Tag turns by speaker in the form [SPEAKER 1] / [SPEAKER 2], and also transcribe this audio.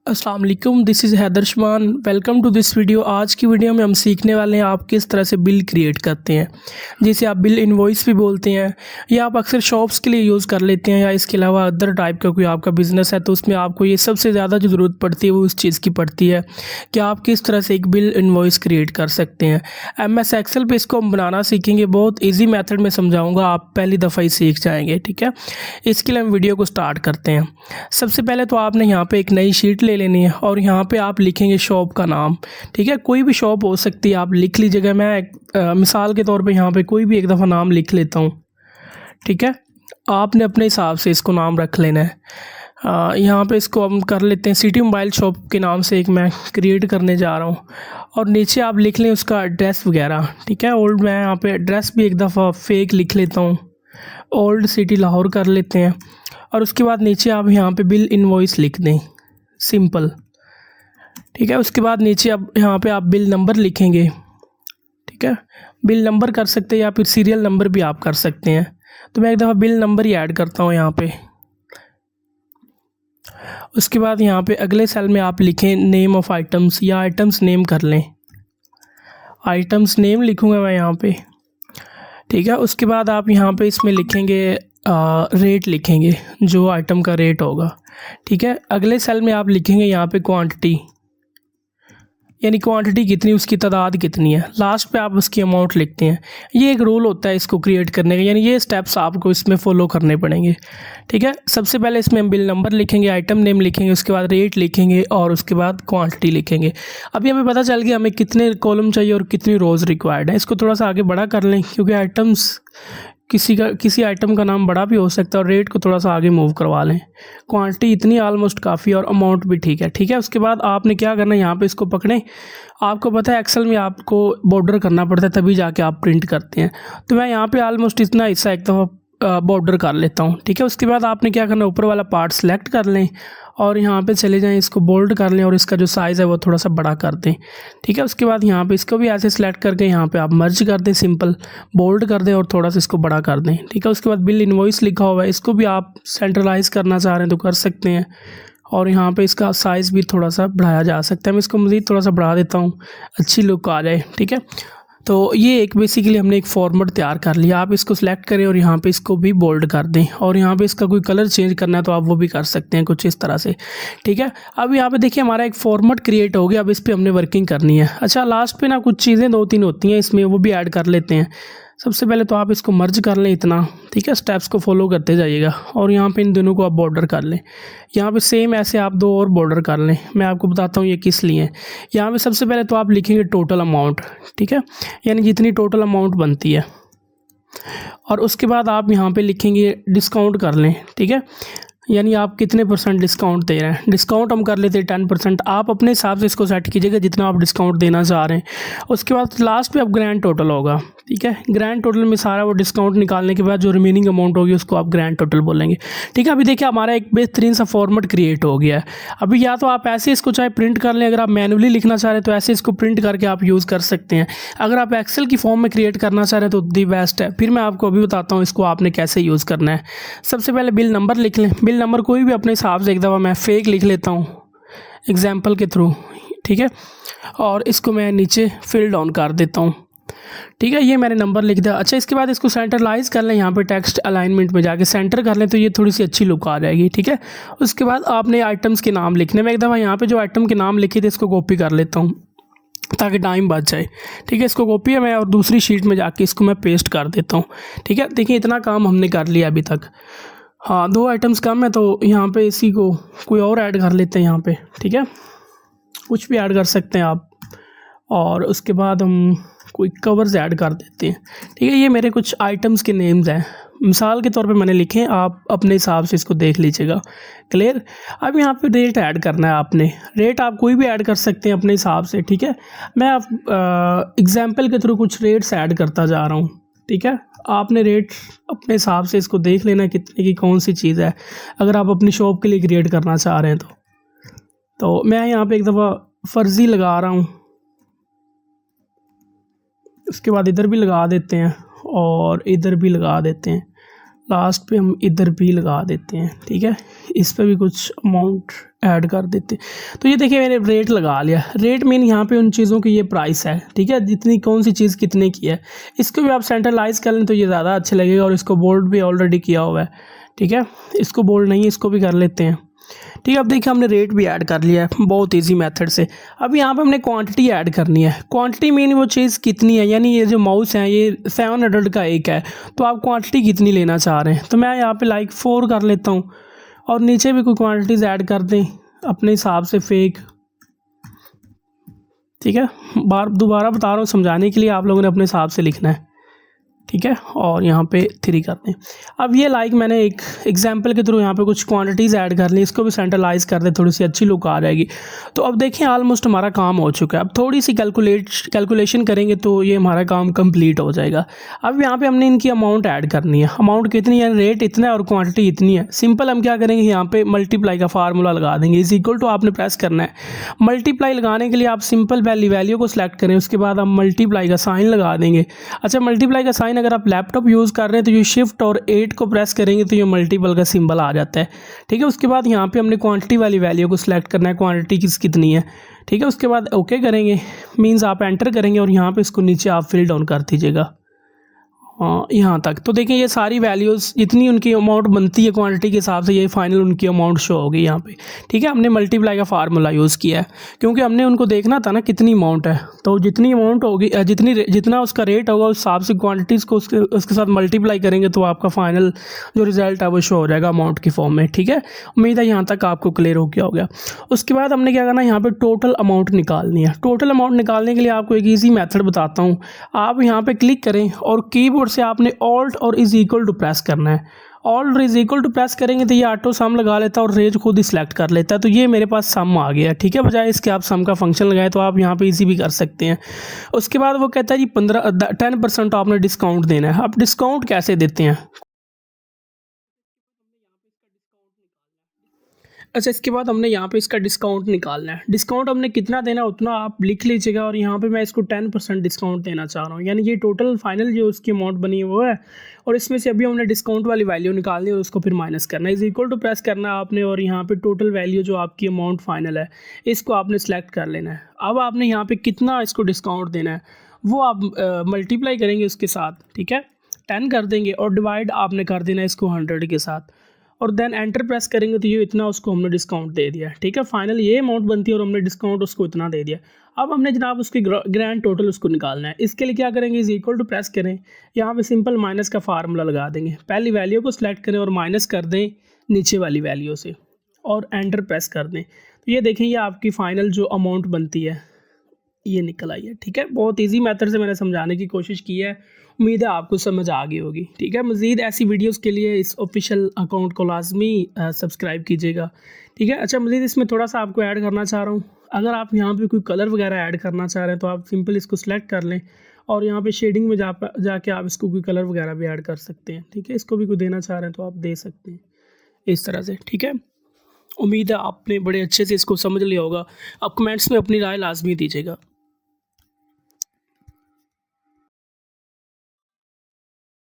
[SPEAKER 1] अस्सलाम वालेकुम, this is Haidarshaman. Welcome to this video. आज की वीडियो में हम सीखने वाले हैं आप किस तरह से बिल क्रिएट करते हैं, जिसे आप बिल इनवॉइस भी बोलते हैं, या आप अक्सर शॉप्स के लिए यूज़ कर लेते हैं, या इसके अलावा अदर टाइप का कोई आपका बिज़नेस है तो उसमें आपको ये सबसे ज़्यादा जो ज़रूरत पड़ती है वो उस चीज़ की पड़ती है कि आप किस तरह से एक बिल इनवॉइस क्रिएट कर सकते हैं। MS एक्सेल पे इसको हम बनाना सीखेंगे। बहुत ईजी मेथड में समझाऊँगा, आप पहली दफ़ा ही सीख जाएंगे। ठीक है, इसके लिए हम वीडियो को स्टार्ट करते हैं। सबसे पहले तो आपने यहाँ पे एक नई शीट ले लेनी है और यहाँ पे आप लिखेंगे शॉप का नाम। ठीक है, कोई भी शॉप हो सकती है, आप लिख लीजिएगा। मैं मिसाल के तौर पे यहाँ पे कोई भी एक दफ़ा नाम लिख लेता हूँ। ठीक है, आपने अपने हिसाब से इसको नाम रख लेना है। यहाँ पे इसको हम कर लेते हैं सिटी मोबाइल शॉप के नाम से एक मैं क्रिएट करने जा रहा हूँ, और नीचे आप लिख लें उसका एड्रेस वगैरह। ठीक है, ओल्ड मैं यहाँ पे एड्रेस भी एक दफ़ा फेक लिख लेता हूँ, ओल्ड सिटी लाहौर कर लेते हैं। और उसके बाद नीचे आप यहाँ पे बिल इनवॉइस लिख दें, सिंपल। ठीक है, उसके बाद नीचे अब यहाँ पे आप बिल नंबर लिखेंगे। ठीक है, बिल नंबर कर सकते हैं या फिर सीरियल नंबर भी आप कर सकते हैं। तो मैं एक दफ़ा बिल नंबर ही ऐड करता हूँ यहाँ पे। उसके बाद यहाँ पे अगले सेल में आप लिखें नेम ऑफ़ आइटम्स, या आइटम्स नेम कर लें। आइटम्स नेम लिखूँगा मैं यहाँ पे। ठीक है, उसके बाद आप यहाँ पे इसमें लिखेंगे रेट लिखेंगे, जो आइटम का रेट होगा। ठीक है, अगले सेल में आप लिखेंगे यहाँ पे क्वांटिटी, यानी क्वांटिटी कितनी, उसकी तादाद कितनी है। लास्ट पे आप उसकी अमाउंट लिखते हैं। ये एक रूल होता है इसको क्रिएट करने का, यानी ये स्टेप्स आपको इसमें फॉलो करने पड़ेंगे। ठीक है, सबसे पहले इसमें हम बिल नंबर लिखेंगे, आइटम नेम लिखेंगे, उसके बाद रेट लिखेंगे और उसके बाद क्वांटिटी लिखेंगे। अभी हमें पता चल गया हमें कितने कॉलम चाहिए और कितनी रोज़ रिक्वायर्ड है। इसको थोड़ा सा आगे बड़ा कर लें, क्योंकि आइटम्स किसी आइटम का नाम बड़ा भी हो सकता है, और रेट को थोड़ा सा आगे मूव करवा लें। क्वांटिटी इतनी ऑलमोस्ट काफ़ी, और अमाउंट भी ठीक है। ठीक है, उसके बाद आपने क्या करना है, यहाँ पे इसको पकड़ें। आपको पता है एक्सेल में आपको बॉर्डर करना पड़ता है, तभी जाके आप प्रिंट करते हैं। तो मैं यहाँ पे ऑलमोस्ट इतना हिस्सा एक दफ़ा बॉर्डर कर लेता हूँ। ठीक है, उसके बाद आपने क्या करना है, ऊपर वाला पार्ट सेलेक्ट कर लें और यहाँ पे चले जाएं, इसको बोल्ड कर लें और इसका जो साइज़ है वो थोड़ा सा बड़ा कर दें। ठीक है, उसके बाद यहाँ पे इसको भी ऐसे सेलेक्ट करके यहाँ पे आप मर्ज कर दें, सिंपल बोल्ड कर दें और थोड़ा सा इसको बड़ा कर दें। ठीक है, उसके बाद बिल इनवॉइस लिखा हुआ है, इसको भी आप सेंट्रलाइज़ करना चाह रहे हैं तो कर सकते हैं, और यहाँ पे इसका साइज़ भी थोड़ा सा बढ़ाया जा सकता है। मैं इसको मज़ीद थोड़ा सा बढ़ा देता हूँ, अच्छी लुक आ जाए। ठीक है, तो ये एक बेसिकली हमने एक फॉर्मेट तैयार कर लिया। आप इसको सिलेक्ट करें और यहाँ पे इसको भी बोल्ड कर दें, और यहाँ पे इसका कोई कलर चेंज करना है तो आप वो भी कर सकते हैं कुछ इस तरह से। ठीक है, अब यहाँ पे देखिए हमारा एक फॉर्मेट क्रिएट हो गया। अब इस पर हमने वर्किंग करनी है। अच्छा, लास्ट पे ना कुछ चीज़ें 2-3 होती हैं इसमें, वो भी ऐड कर लेते हैं। सबसे पहले तो आप इसको मर्ज कर लें इतना। ठीक है, स्टेप्स को फॉलो करते जाइएगा, और यहाँ पे इन दोनों को आप बॉर्डर कर लें। यहाँ पे सेम ऐसे आप 2 और बॉर्डर कर लें। मैं आपको बताता हूँ ये किस लिए है। यहाँ पे सबसे पहले तो आप लिखेंगे टोटल अमाउंट। ठीक है, यानी जितनी टोटल अमाउंट बनती है, और उसके बाद आप यहाँ पे लिखेंगे डिस्काउंट कर लें। ठीक है, यानी आप कितने % डिस्काउंट दे रहे हैं। डिस्काउंट हम कर लेते हैं 10%। आप अपने हिसाब से इसको सेट कीजिएगा जितना आप डिस्काउंट देना चाह रहे हैं। उसके बाद लास्ट पे अब ग्रैंड टोटल होगा। ठीक है, ग्रैंड टोटल में सारा वो डिस्काउंट निकालने के बाद जो रिमेनिंग अमाउंट होगी उसको आप ग्रैंड टोटल बोलेंगे। ठीक है, अभी देखिए हमारा एक बेहतरीन सा फॉर्मेट क्रिएट हो गया है। अभी या तो आप ऐसे इसको चाहे प्रिंट कर लें, अगर आप मैनुअली लिखना चाह रहे हैं तो ऐसे इसको प्रिंट करके आप यूज़ कर सकते हैं। अगर आप एक्सेल की फॉर्म में क्रिएट करना चाह रहे हैं तो दी बेस्ट है। फिर मैं आपको अभी बताता हूँ इसको आपने कैसे यूज़ करना है। सबसे पहले बिल नंबर लिख लें। बिल नंबर कोई भी अपने हिसाब से, एक दफ़ा मैं फेक लिख लेता हूँ एग्जाम्पल के थ्रू। ठीक है, और इसको मैं नीचे फिल डाउन कर देता हूँ। ठीक है, ये मैंने नंबर लिख दिया। अच्छा, इसके बाद इसको सेंटरलाइज कर लें, यहाँ पे टेक्स्ट अलाइनमेंट में जाके सेंटर कर लें तो ये थोड़ी सी अच्छी लुक आ जाएगी। ठीक है, उसके बाद आपने आइटम्स के नाम लिखने में, एक दफ़ा यहाँ पे जो आइटम के नाम लिखे थे इसको कॉपी कर लेता हूँ ताकि टाइम बच जाए। ठीक है, इसको कॉपी है मैं, और दूसरी शीट में जाके इसको मैं पेस्ट कर देता हूँ। ठीक है, देखिए इतना काम हमने कर लिया अभी तक। हाँ, 2 आइटम्स कम है तो यहाँ पे इसी को कोई और ऐड कर लेते हैं यहाँ पे। ठीक है, कुछ भी ऐड कर सकते हैं आप, और उसके बाद हम कोई कवर्स ऐड कर देते हैं। ठीक है, ये मेरे कुछ आइटम्स के नेम्स हैं, मिसाल के तौर पे मैंने लिखे हैं, आप अपने हिसाब से इसको देख लीजिएगा। क्लियर। अब यहाँ पे रेट ऐड करना है आपने। रेट आप कोई भी ऐड कर सकते हैं अपने हिसाब से। ठीक है, मैं आप एग्जाम्पल के थ्रू कुछ रेट्स ऐड करता जा रहा हूँ। ठीक है, आपने रेट अपने हिसाब से इसको देख लेना कितने की कौन सी चीज़ है, अगर आप अपनी शॉप के लिए क्रिएट करना चाह रहे हैं तो मैं यहाँ पे एक दफ़ा फ़र्ज़ी लगा रहा हूँ। उसके बाद इधर भी लगा देते हैं और इधर भी लगा देते हैं। लास्ट पे हम इधर भी लगा देते हैं, ठीक है। इस पे भी कुछ अमाउंट ऐड कर देते हैं। तो ये देखिए मैंने रेट लगा लिया। रेट मीन यहाँ पे उन चीज़ों की ये प्राइस है, ठीक है, जितनी कौन सी चीज़ कितने की है। इसको भी आप सेंट्रलाइज कर लें तो ये ज़्यादा अच्छा लगेगा, और इसको बोल्ड भी ऑलरेडी किया हुआ है, ठीक है। इसको बोल्ड नहीं है, इसको भी कर लेते हैं, ठीक है। अब देखिए हमने रेट भी ऐड कर लिया है बहुत इजी मेथड से। अब यहाँ पे हमने क्वांटिटी ऐड करनी है। क्वांटिटी मीन वो चीज़ कितनी है, यानी ये जो माउस है ये 700 का एक है, तो आप क्वांटिटी कितनी लेना चाह रहे हैं। तो मैं यहाँ पे लाइक 4 कर लेता हूँ, और नीचे भी कोई क्वांटिटीज़ ऐड कर दें अपने हिसाब से फेक, ठीक है। दोबारा बता रहा हूँ समझाने के लिए, आप लोगों ने अपने हिसाब से लिखना है, ठीक है। और यहाँ पे 3 कर दें। अब ये लाइक मैंने एक एग्जांपल के थ्रू यहाँ पे कुछ क्वांटिटीज़ ऐड कर ली, इसको भी सेंट्रलाइज कर दें, थोड़ी सी अच्छी लुक आ जाएगी। तो अब देखें ऑलमोस्ट हमारा काम हो चुका है। अब थोड़ी सी कैलकुलेशन करेंगे तो ये हमारा काम कंप्लीट हो जाएगा। अब यहाँ पे हमने इनकी अमाउंट ऐड करनी है। अमाउंट कितनी है, रेट इतना है और क्वान्टिटी इतनी है। सिंपल हम क्या करेंगे, यहाँ पे मल्टीप्लाई का फार्मूला लगा देंगे। इज इक्वल टू आपने प्रेस करना है। मल्टीप्लाई लगाने के लिए आप सिंपल वैल्यू को सिलेक्ट करें, उसके बाद हम मल्टीप्लाई का साइन लगा देंगे। अच्छा, मल्टीप्लाई का साइन अगर आप लैपटॉप यूज़ कर रहे हैं तो ये शिफ्ट और 8 को प्रेस करेंगे तो ये मल्टीपल का सिंबल आ जाता है, ठीक है। उसके बाद यहाँ पे हमने क्वांटिटी वाली वैल्यू को सिलेक्ट करना है, क्वांटिटी कितनी है, ठीक है। उसके बाद ओके करेंगे, मींस आप एंटर करेंगे और यहाँ पे इसको नीचे आप फिल डाउन कर दीजिएगा यहाँ तक। तो देखें ये सारी वैल्यूज़ जितनी उनकी अमाउंट बनती है क्वांटिटी के हिसाब से, ये फाइनल उनकी अमाउंट शो होगी यहाँ पे, ठीक है। हमने मल्टीप्लाई का फार्मूला यूज़ किया है क्योंकि हमने उनको देखना था ना कितनी अमाउंट है। तो जितनी अमाउंट होगी, जितना उसका रेट होगा उस हिसाब से क्वांटिटीज़ को उसके साथ मल्टीप्लाई करेंगे तो आपका फाइनल जो रिजल्ट है वो शो हो जाएगा अमाउंट की फॉर्म में, ठीक है। उम्मीद है यहाँ तक आपको क्लियर हो गया। उसके बाद हमने क्या करना है, यहाँ पर टोटल अमाउंट निकालनी है। टोटल अमाउंट निकालने के लिए आपको एक ईजी मेथड बताता हूँ। आप यहाँ पर क्लिक करें और कीबोर्ड से आपने ऑल्ट और इज इक्वल टू प्रेस करना है। ऑल्ट और इज इक्वल टू प्रेस करेंगे तो ये ऑटो सम लगा लेता है और रेंज खुद ही सिलेक्ट कर लेता है। तो ये मेरे पास सम आ गया, ठीक है। बजाय इसके आप सम का फंक्शन लगाएं तो आप यहाँ पे इजी भी कर सकते हैं। उसके बाद वो कहता है जी 10% आपने डिस्काउंट देना है। आप डिस्काउंट कैसे देते हैं। अच्छा, इसके बाद हमने यहाँ पे इसका डिस्काउंट निकालना है। डिस्काउंट हमने कितना देना है उतना आप लिख लीजिएगा, और यहाँ पे मैं इसको 10% डिस्काउंट देना चाह रहा हूँ, यानी ये टोटल फाइनल जो उसकी अमाउंट बनी है वो है। और इसमें से अभी हमने डिस्काउंट वाली वैल्यू निकालनी है और उसको फिर माइनस करना है। इज इक्वल टू प्रेस करना है आपने, और यहाँ पे टोटल वैल्यू जो आपकी अमाउंट फाइनल है इसको आपने सेलेक्ट कर लेना है। अब आपने यहाँ पे कितना इसको डिस्काउंट देना है वो आप मल्टीप्लाई करेंगे उसके साथ, ठीक है। 10 कर देंगे और डिवाइड आपने कर देना है इसको 100 के साथ, और देन एंटर प्रेस करेंगे तो ये इतना उसको हमने डिस्काउंट दे दिया, ठीक है। फाइनल ये अमाउंट बनती है और हमने डिस्काउंट उसको इतना दे दिया। अब हमने जनाब उसकी ग्रैंड टोटल उसको निकालना है। इसके लिए क्या करेंगे, इज इक्वल टू प्रेस करें, यहाँ पे सिंपल माइनस का फार्मूला लगा देंगे। पहली वैल्यू को सिलेक्ट करें और माइनस कर दें नीचे वाली वैल्यू से, और एंटर प्रेस कर दें। तो ये देखें ये आपकी फ़ाइनल जो अमाउंट बनती है ये निकल आई है, ठीक है। बहुत इजी मेथड से मैंने समझाने की कोशिश की है, उम्मीद है आपको समझ आ गई होगी, ठीक है। मज़ीद ऐसी वीडियोस के लिए इस ऑफिशियल अकाउंट को लाजमी सब्सक्राइब कीजिएगा, ठीक है। अच्छा, मज़ीद इसमें थोड़ा सा आपको ऐड करना चाह रहा हूँ। अगर आप यहाँ पे कोई कलर वगैरह ऐड करना चाह रहे हैं तो आप सिंपल इसको सिलेक्ट कर लें और यहाँ पे शेडिंग में जाके आप इसको कोई कलर वगैरह भी ऐड कर सकते हैं, ठीक है। इसको भी कोई देना चाह रहे हैं तो आप दे सकते हैं इस तरह से, ठीक है। उम्मीद है आपने बड़े अच्छे से इसको समझ लिया होगा। आप कमेंट्स में अपनी राय लाजमी दीजिएगा।